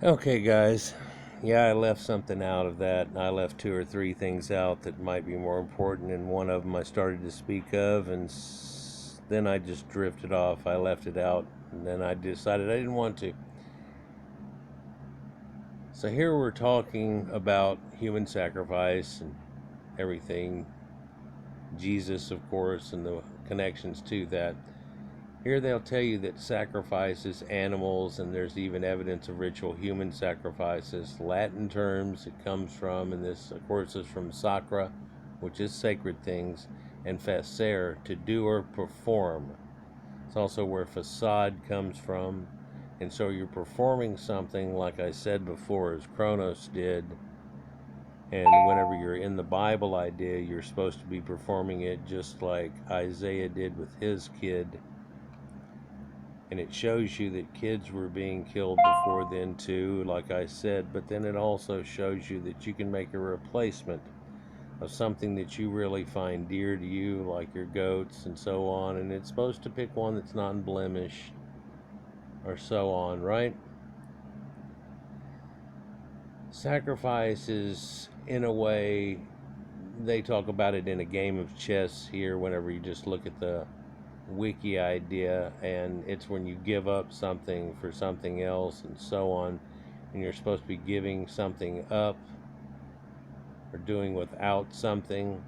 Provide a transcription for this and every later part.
Okay, guys. Yeah, I left something out of that. I left two or three things out that might be more important, and one of them I started to speak of, and then I just drifted off. I left it out, and then I decided I didn't want to. So here we're talking about human sacrifice and everything. Jesus, of course, and the connections to that. Here they'll tell you that sacrifices animals, and there's even evidence of ritual human sacrifices. Latin terms it comes from, and this, of course, is from sacra, which is sacred things, and facere, to do or perform. It's also where facade comes from. And so you're performing something, like I said before, as Kronos did. And whenever you're in the Bible idea, you're supposed to be performing it just like Isaiah did with his kid, and it shows you that kids were being killed before then too, like I said. But then it also shows you that you can make a replacement of something that you really find dear to you, like your goats and so on, and it's supposed to pick one that's non-blemished or so on, right? Sacrifices, in a way, they talk about it in a game of chess here whenever you just look at the wiki idea, and it's when you give up something for something else and so on, and you're supposed to be giving something up or doing without something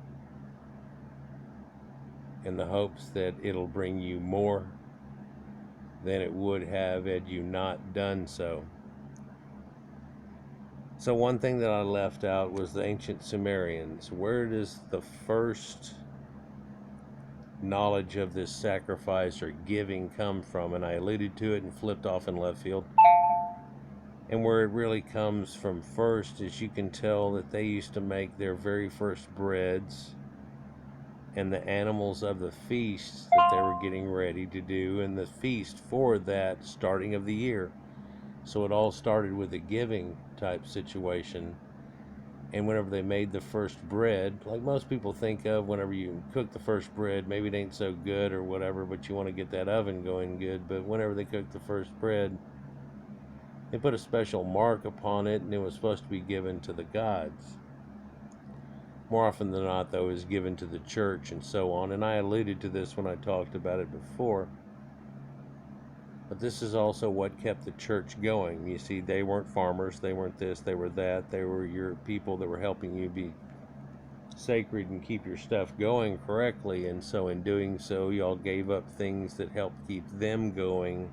in the hopes that it'll bring you more than it would have had you not done so. So one thing that I left out was the ancient Sumerians. Where does the first knowledge of this sacrifice or giving come from? And I alluded to it and flipped off in left field. And where it really comes from first is, you can tell that they used to make their very first breads and the animals of the feasts that they were getting ready to do, and the feast for that starting of the year. So it all started with a giving type situation. And whenever they made the first bread, like most people think of, whenever you cook the first bread, maybe it ain't so good or whatever, but you want to get that oven going good. But whenever they cooked the first bread, they put a special mark upon it, and it was supposed to be given to the gods. More often than not, though, is given to the church and so on. And I alluded to this when I talked about it before. But this is also what kept the church going. You see, they weren't farmers, they weren't this, they were that. They were your people that were helping you be sacred and keep your stuff going correctly. And so in doing so, y'all gave up things that helped keep them going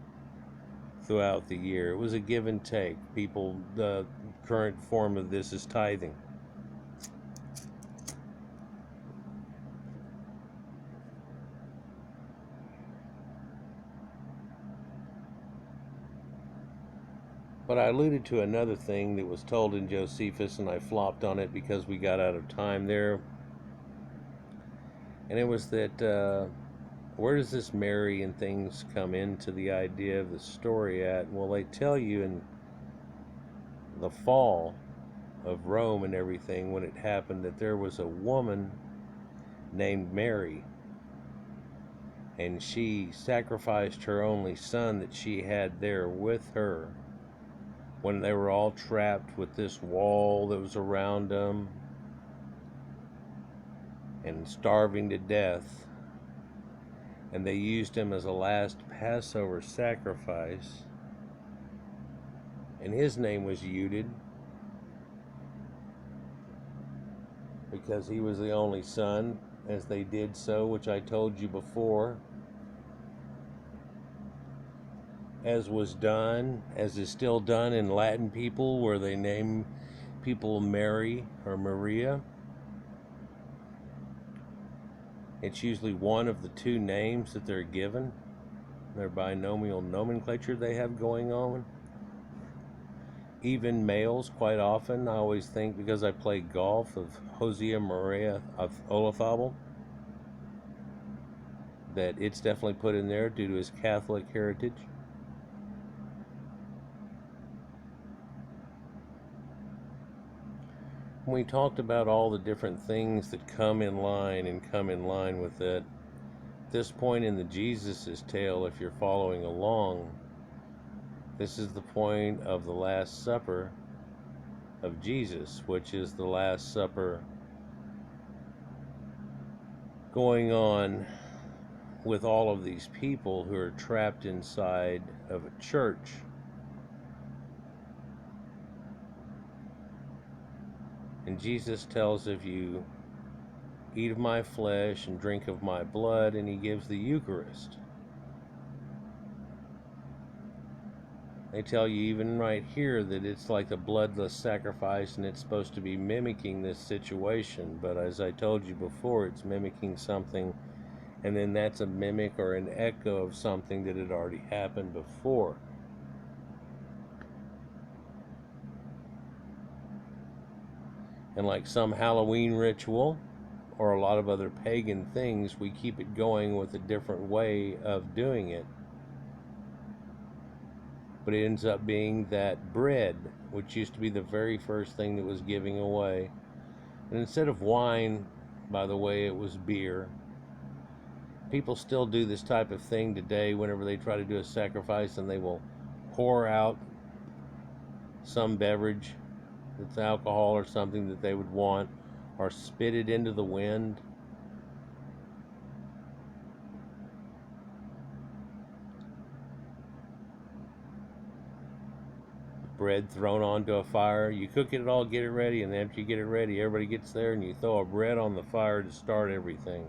throughout the year. It was a give and take. People, the current form of this is tithing. But I alluded to another thing that was told in Josephus, and I flopped on it because we got out of time there. And it was that where does this Mary and things come into the idea of the story at? Well, they tell you in the fall of Rome and everything, when it happened, that there was a woman named Mary, and she sacrificed her only son that she had there with her when they were all trapped with this wall that was around them and starving to death. And they used him as a last Passover sacrifice, and his name was Udid because he was the only son, as they did so, which I told you before, as was done, as is still done in Latin people, where they name people Mary or Maria. It's usually one of the two names that they're given, their binomial nomenclature they have going on. Even males, quite often, I always think, because I play golf, of Hosea Maria of Olafable, that it's definitely put in there due to his Catholic heritage. We talked about all the different things that come in line and come in line with it. At this point in the Jesus' tale, if you're following along, This is the point of the Last Supper of Jesus, which is the Last Supper going on with all of these people who are trapped inside of a church. And Jesus tells, if you eat of my flesh and drink of my blood, and he gives the Eucharist. They tell you even right here that it's like a bloodless sacrifice and it's supposed to be mimicking this situation. But as I told you before, it's mimicking something, and then that's a mimic or an echo of something that had already happened before. And like some Halloween ritual or a lot of other pagan things, we keep it going with a different way of doing it. But it ends up being that bread, which used to be the very first thing that was giving away. And instead of wine, by the way, it was beer. People still do this type of thing today whenever they try to do a sacrifice, and they will pour out some beverage that's alcohol or something that they would want, or spit it into the wind. Bread thrown onto a fire. You cook it all, get it ready, and then after you get it ready, everybody gets there and you throw a bread on the fire to start everything.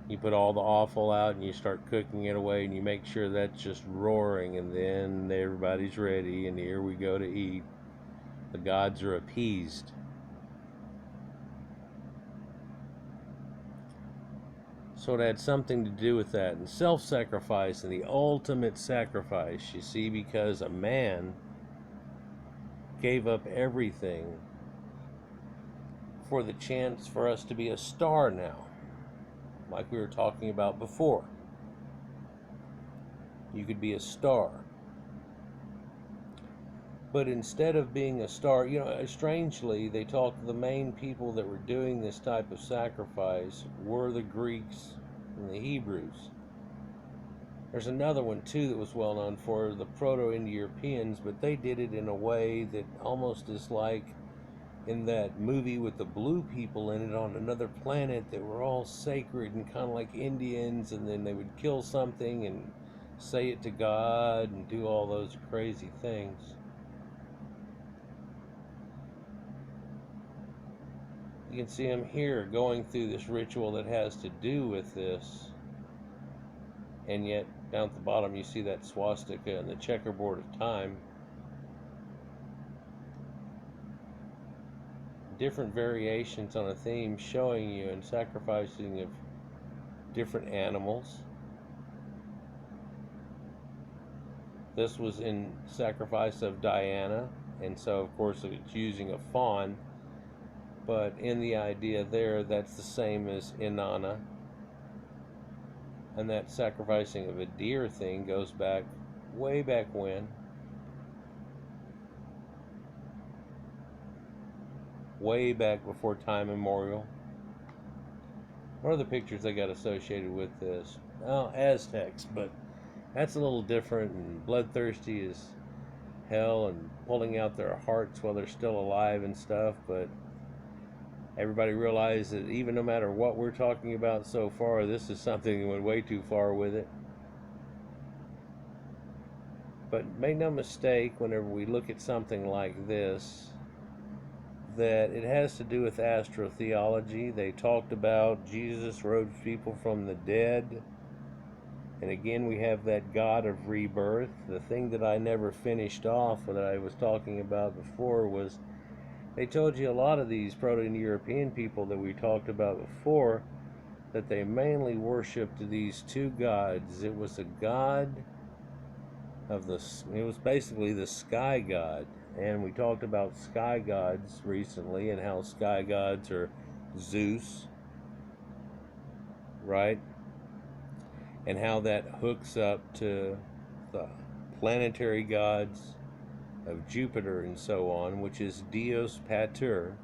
You put all the offal out and you start cooking it away, and you make sure that's just roaring, and then everybody's ready, and here we go to eat. The gods are appeased. So it had something to do with that, and self-sacrifice, and the ultimate sacrifice, you see, because a man gave up everything for the chance for us to be a star now, like we were talking about before. You could be a star. But instead of being a star, strangely, they talk, the main people that were doing this type of sacrifice were the Greeks and the Hebrews. There's another one too that was well known for the Proto-Indo-Europeans, but they did it in a way that almost is like in that movie with the blue people in it on another planet that were all sacred and kind of like Indians, and then they would kill something and say it to God and do all those crazy things. You can see them here going through this ritual that has to do with this, and yet down at the bottom you see that swastika and the checkerboard of time. Different variations on a theme showing you and sacrificing of different animals. This was in sacrifice of Diana, and so of course it's using a fawn, but in the idea there, that's the same as Inanna. And that sacrificing of a deer thing goes back way back when. Way back before time immemorial. What are the pictures they got associated with this? Oh, Aztecs, but that's a little different, and bloodthirsty as hell and pulling out their hearts while they're still alive and stuff, but everybody realized that even no matter what we're talking about so far, this is something that went way too far with it. But make no mistake, whenever we look at something like this, that it has to do with astrotheology. They talked about Jesus rose people from the dead. And again, we have that God of rebirth. The thing that I never finished off that I was talking about before was, they told you a lot of these Proto-European people that we talked about before, that they mainly worshipped these two gods. It was a god of it was basically the sky god. And we talked about sky gods recently, and how sky gods are Zeus, right? And how that hooks up to the planetary gods of Jupiter and so on, which is Dios Pater,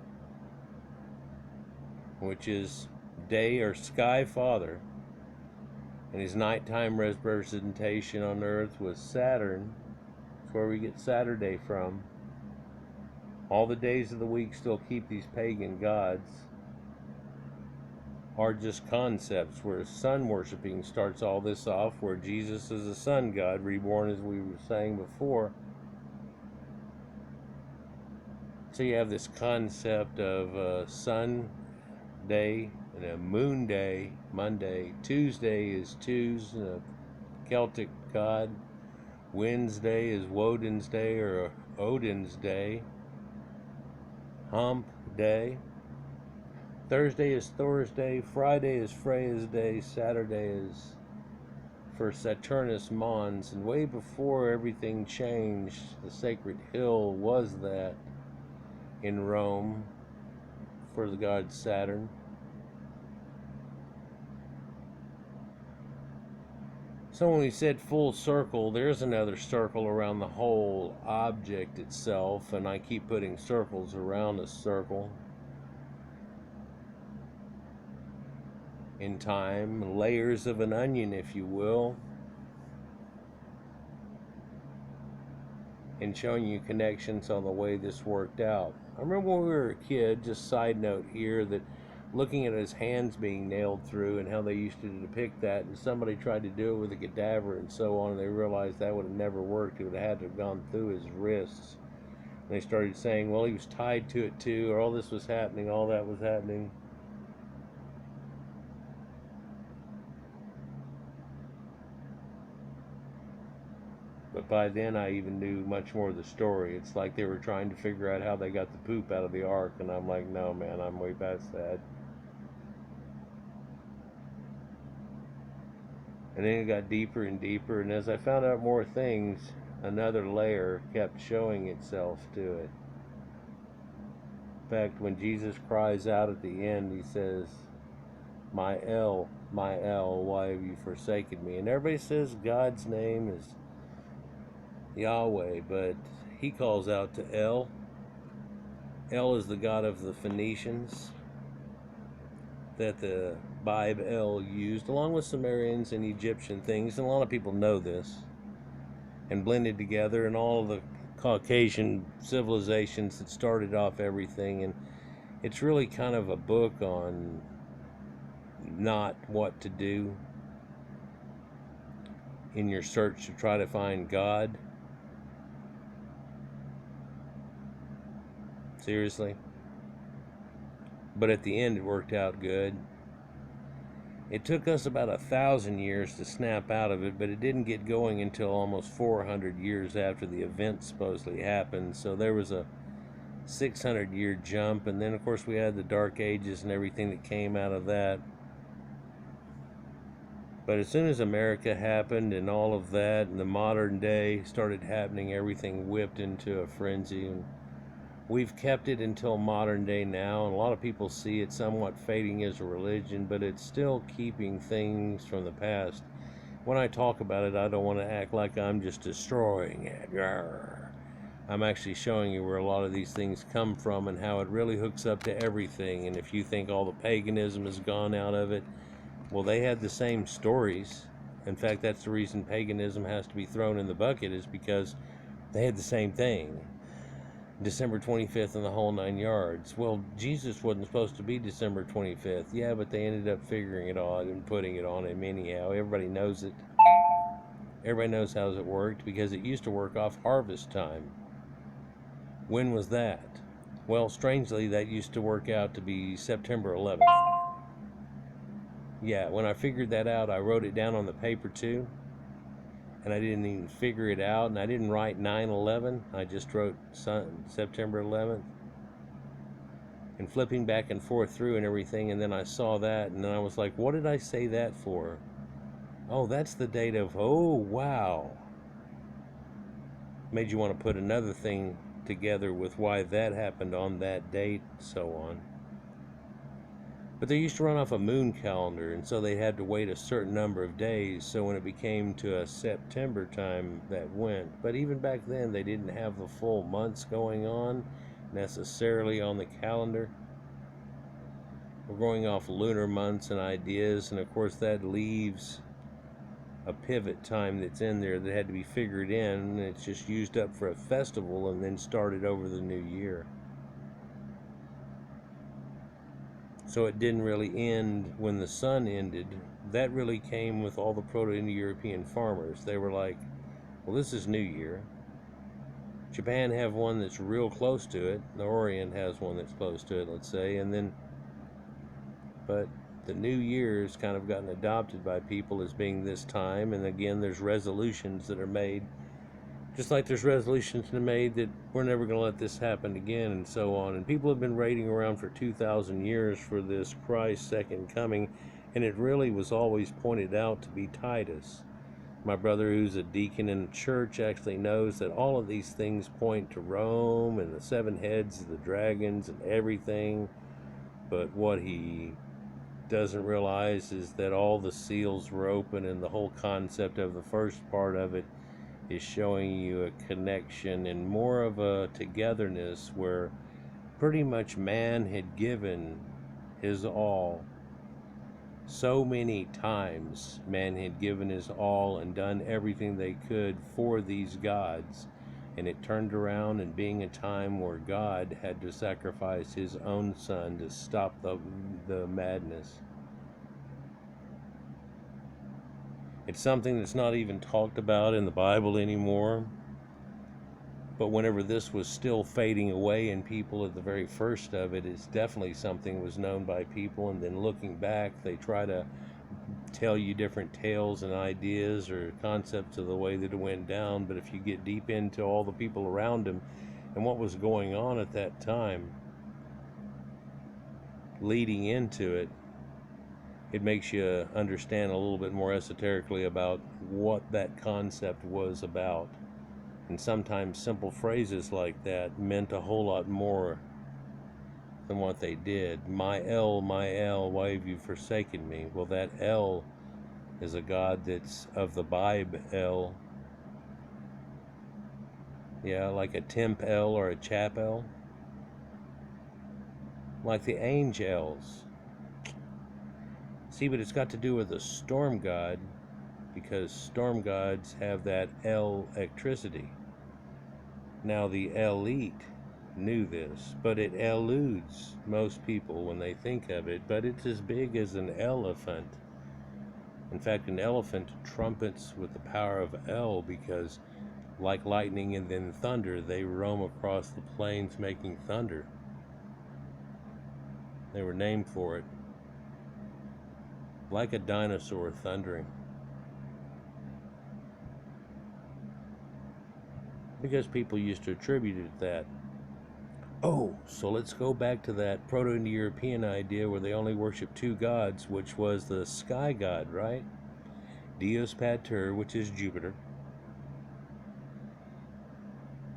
which is day or sky father. And his nighttime representation on Earth was Saturn. That's where we get Saturday from. All the days of the week still keep these pagan gods, are just concepts, where sun worshiping starts all this off, where Jesus is a sun god, reborn as we were saying before. So you have this concept of a sun day and a moon day, Monday. Tuesday is Tews, a Celtic god. Wednesday is Woden's day or Odin's day. Hump day. Thursday is Thor's day. Friday is Freya's day. Saturday is for Saturnus Mons. And way before everything changed, the sacred hill was that in Rome for the god Saturn. So when we said full circle, there's another circle around the whole object itself, and I keep putting circles around a circle. In time, layers of an onion, if you will, and showing you connections on the way this worked out. I remember when we were a kid, just side note here, that looking at his hands being nailed through and how they used to depict that, and somebody tried to do it with a cadaver and so on, and they realized that would have never worked. It would have had to have gone through his wrists. And they started saying, well, he was tied to it too, or all this was happening, all that was happening. But by then I even knew much more of the story. It's like they were trying to figure out how they got the poop out of the ark, and I'm like, no man, I'm way past that. And then it got deeper and deeper, and as I found out more things, another layer kept showing itself to it. In fact, when Jesus cries out at the end, he says, my El, why have you forsaken me? And everybody says God's name is Yahweh, but he calls out to El. El is the god of the Phoenicians that the Bible used, along with Sumerians and Egyptian things, and a lot of people know this, and blended together, and all of the Caucasian civilizations that started off everything. And it's really kind of a book on not what to do in your search to try to find God. Seriously. But at the end it worked out good. It took us about 1,000 years to snap out of it, but it didn't get going until almost 400 years after the event supposedly happened. So there was a 600-year jump, and then of course we had the Dark Ages and everything that came out of that. But as soon as America happened and all of that, and the modern day started happening, everything whipped into a frenzy. And we've kept it until modern day now, and a lot of people see it somewhat fading as a religion, but it's still keeping things from the past. When I talk about it, I don't want to act like I'm just destroying it. Yarr. I'm actually showing you where a lot of these things come from and how it really hooks up to everything. And if you think all the paganism has gone out of it, well, they had the same stories. In fact, that's the reason paganism has to be thrown in the bucket, is because they had the same thing. December 25th and the whole 9 yards. Well, Jesus wasn't supposed to be December 25th. Yeah, but they ended up figuring it out and putting it on him anyhow. Everybody knows it. Everybody knows how it worked, because it used to work off harvest time. When was that? Well, strangely, that used to work out to be September 11th. Yeah, when I figured that out, I wrote it down on the paper too. And I didn't even figure it out, and I didn't write 9/11. I just wrote September 11th. And flipping back and forth through and everything, and then I saw that, and then I was like, what did I say that for? Oh, that's the date of, oh, wow. Made you want to put another thing together with why that happened on that date, so on. But they used to run off a moon calendar, and so they had to wait a certain number of days. So when it became to a September time, that went. But even back then, they didn't have the full months going on necessarily on the calendar. We're going off lunar months and ideas, and of course that leaves a pivot time that's in there that had to be figured in, and it's just used up for a festival and then started over the new year. So it didn't really end when the sun ended. That really came with all the Proto-Indo-European farmers. They were like, well, this is New Year. Japan have one that's real close to it. The Orient has one that's close to it, let's say. And then, but the New Year's kind of gotten adopted by people as being this time. And again, there's resolutions that are made. Just like there's resolutions that are made that we're never going to let this happen again, and so on. And people have been raiding around for 2,000 years for this Christ's second coming, and it really was always pointed out to be Titus. My brother, who's a deacon in the church, actually knows that all of these things point to Rome and the 7 heads of the dragons and everything. But what he doesn't realize is that all the seals were open, and the whole concept of the first part of it is showing you a connection and more of a togetherness where pretty much man had given his all. So many times man had given his all and done everything they could for these gods, and it turned around and being a time where God had to sacrifice his own son to stop the madness. It's something that's not even talked about in the Bible anymore. But whenever this was still fading away in people at the very first of it, it's definitely something was known by people. And then looking back, they try to tell you different tales and ideas or concepts of the way that it went down. But if you get deep into all the people around him and what was going on at that time, leading into it, it makes you understand a little bit more esoterically about what that concept was about. And sometimes simple phrases like that meant a whole lot more than what they did. My El, why have you forsaken me? Well, that El is a god that's of the Bible El. Yeah, like a temp El or a chap El. Like the angels. See, but it's got to do with the storm god, because storm gods have that electricity. Now the elite knew this, but it eludes most people when they think of it, but it's as big as an elephant. In fact, an elephant trumpets with the power of El, because like lightning and then thunder, they roam across the plains making thunder. They were named for it. Like a dinosaur thundering. Because people used to attribute it to that. Oh, so let's go back to that Proto-Indo-European idea where they only worship 2 gods, which was the sky god, right? Dios Pater, which is Jupiter.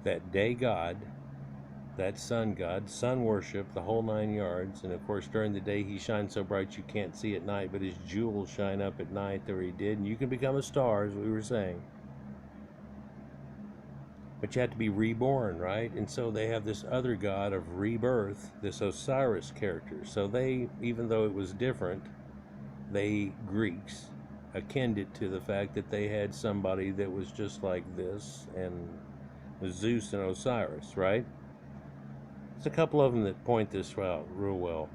That day god, that sun god, sun worship, the whole 9 yards. And of course, during the day he shines so bright you can't see at night, but his jewels shine up at night. There he did, and you can become a star, as we were saying. But you have to be reborn, right? And so they have this other god of rebirth, this Osiris character. So they, even though it was different, they, Greeks, akined it to the fact that they had somebody that was just like this, and Zeus and Osiris, right? There's a couple of them that point this out real well.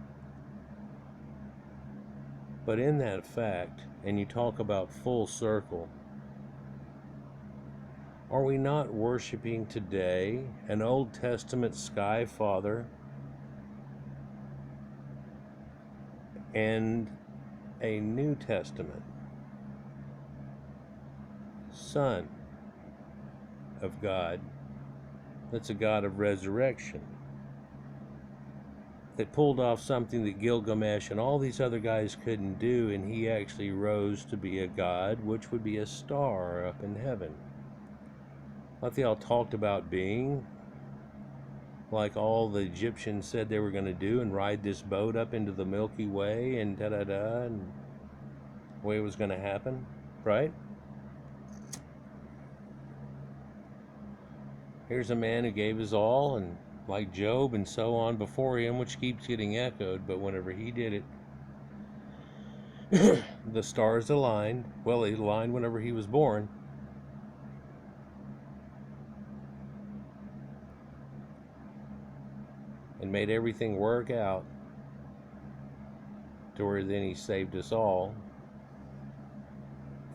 But in that fact, and you talk about full circle, are we not worshiping today an Old Testament sky father and a New Testament son of God that's a God of resurrection, that pulled off something that Gilgamesh and all these other guys couldn't do, and he actually rose to be a god, which would be a star up in heaven? Like they all talked about being, like all the Egyptians said they were going to do, and ride this boat up into the Milky Way, and da-da-da, and the way it was going to happen, right? Here's a man who gave his all, and like Job and so on before him, which keeps getting echoed, but whenever he did it, the stars aligned. Well, they aligned whenever he was born. And made everything work out to where then he saved us all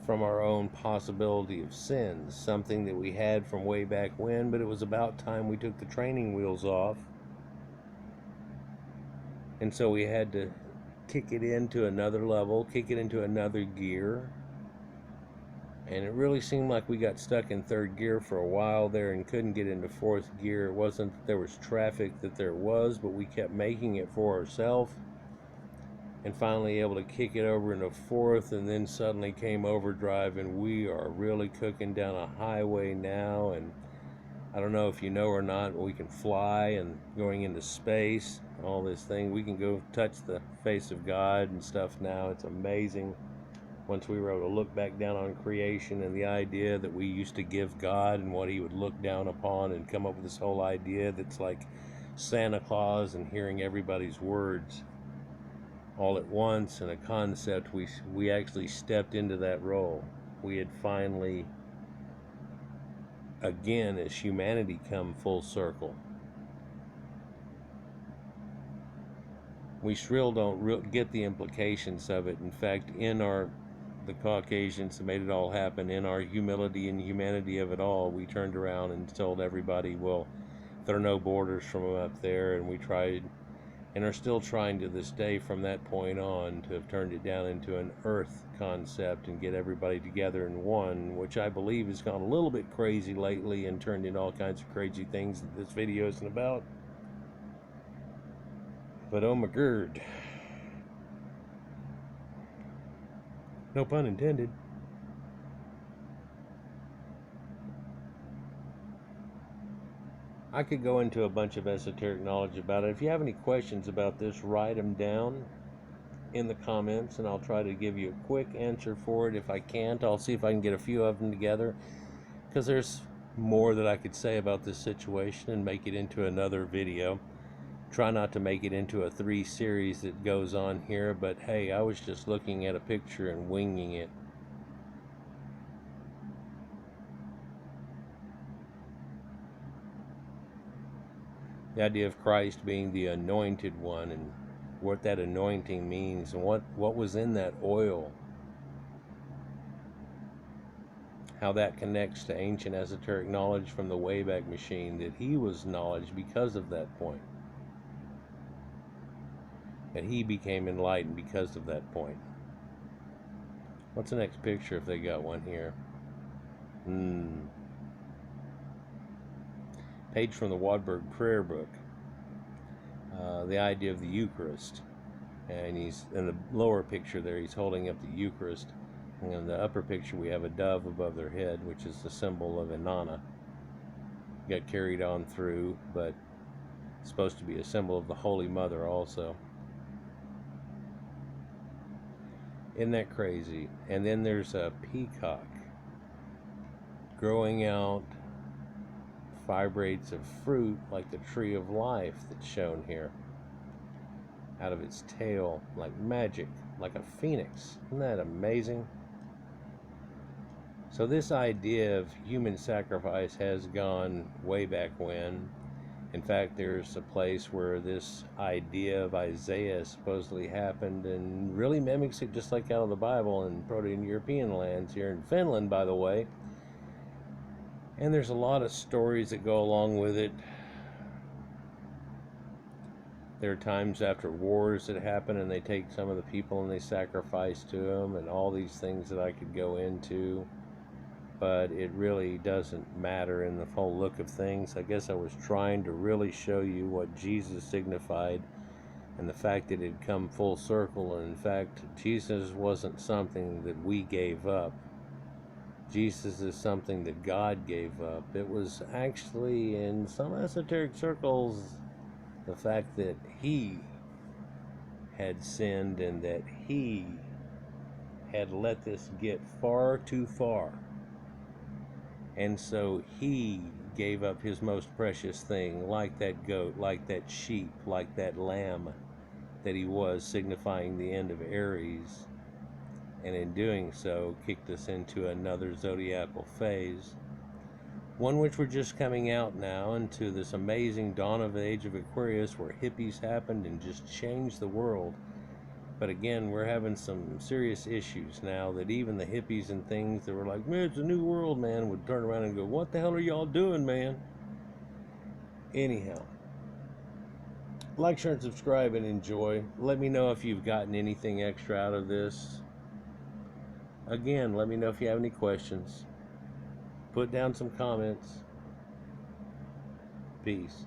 from our own possibility of sins, something that we had from way back when, but it was about time we took the training wheels off. And so we had to kick it into another level, kick it into another gear. And it really seemed like we got stuck in third gear for a while there and couldn't get into fourth gear. It wasn't that there was traffic that there was, but we kept making it for ourselves. And finally able to kick it over into fourth, and then suddenly came overdrive, and we are really cooking down a highway now. And I don't know if you know or not, but we can fly and going into space, all this thing. We can go touch the face of God and stuff now. It's amazing. Once we were able to look back down on creation and the idea that we used to give God and what he would look down upon, and come up with this whole idea that's like Santa Claus and hearing everybody's words all at once, and a concept, we actually stepped into that role. We had finally, again, as humanity, come full circle. We still don't get the implications of it. In fact, in the Caucasians that made it all happen, in our humility and humanity of it all, we turned around and told everybody, well, there are no borders from up there, and we tried and are still trying to this day from that point on to have turned it down into an earth concept and get everybody together in one, which I believe has gone a little bit crazy lately and turned into all kinds of crazy things that this video isn't about. But oh my god. No pun intended. I could go into a bunch of esoteric knowledge about it. If you have any questions about this, write them down in the comments, and I'll try to give you a quick answer for it. If I can't, I'll see if I can get a few of them together, because there's more that I could say about this situation and make it into another video. Try not to make it into a 3 series that goes on here, but hey, I was just looking at a picture and winging it. The idea of Christ being the anointed one, and what that anointing means, and what was in that oil, how that connects to ancient esoteric knowledge from the Wayback Machine, that he was knowledge because of that point, that he became enlightened because of that point. What's the next picture if they got one here? Page from the Wartburg Prayer Book. The idea of the Eucharist. And he's in the lower picture there, he's holding up the Eucharist. And in the upper picture, we have a dove above their head, which is the symbol of Inanna. Got carried on through, but it's supposed to be a symbol of the Holy Mother also. Isn't that crazy? And then there's a peacock growing out fibrates of fruit like the tree of life that's shown here out of its tail, like magic, like a phoenix. Isn't that amazing? So this idea of human sacrifice has gone way back when. In fact, there's a place where this idea of Isaiah supposedly happened, and really mimics it just like out of the Bible in Proto-European lands here in Finland, by the way. And there's a lot of stories that go along with it. There are times after wars that happen and they take some of the people and they sacrifice to them, and all these things that I could go into. But it really doesn't matter in the whole look of things. I guess I was trying to really show you what Jesus signified, and the fact that it had come full circle. And in fact, Jesus wasn't something that we gave up. Jesus is something that God gave up. It was actually, in some esoteric circles, the fact that he had sinned and that he had let this get far too far. And so he gave up his most precious thing, like that goat, like that sheep, like that lamb that he was, signifying the end of Aries. and in doing so kicked us into another zodiacal phase, one which we're just coming out now into this amazing dawn of the age of Aquarius, where hippies happened and just changed the world. But again, we're having some serious issues now that even the hippies and things that were like, man, it's a new world, man, would turn around and go, what the hell are y'all doing, man? Anyhow, like, share, and subscribe, and enjoy. Let me know if you've gotten anything extra out of this. Again, let me know if you have any questions. Put down some comments. Peace.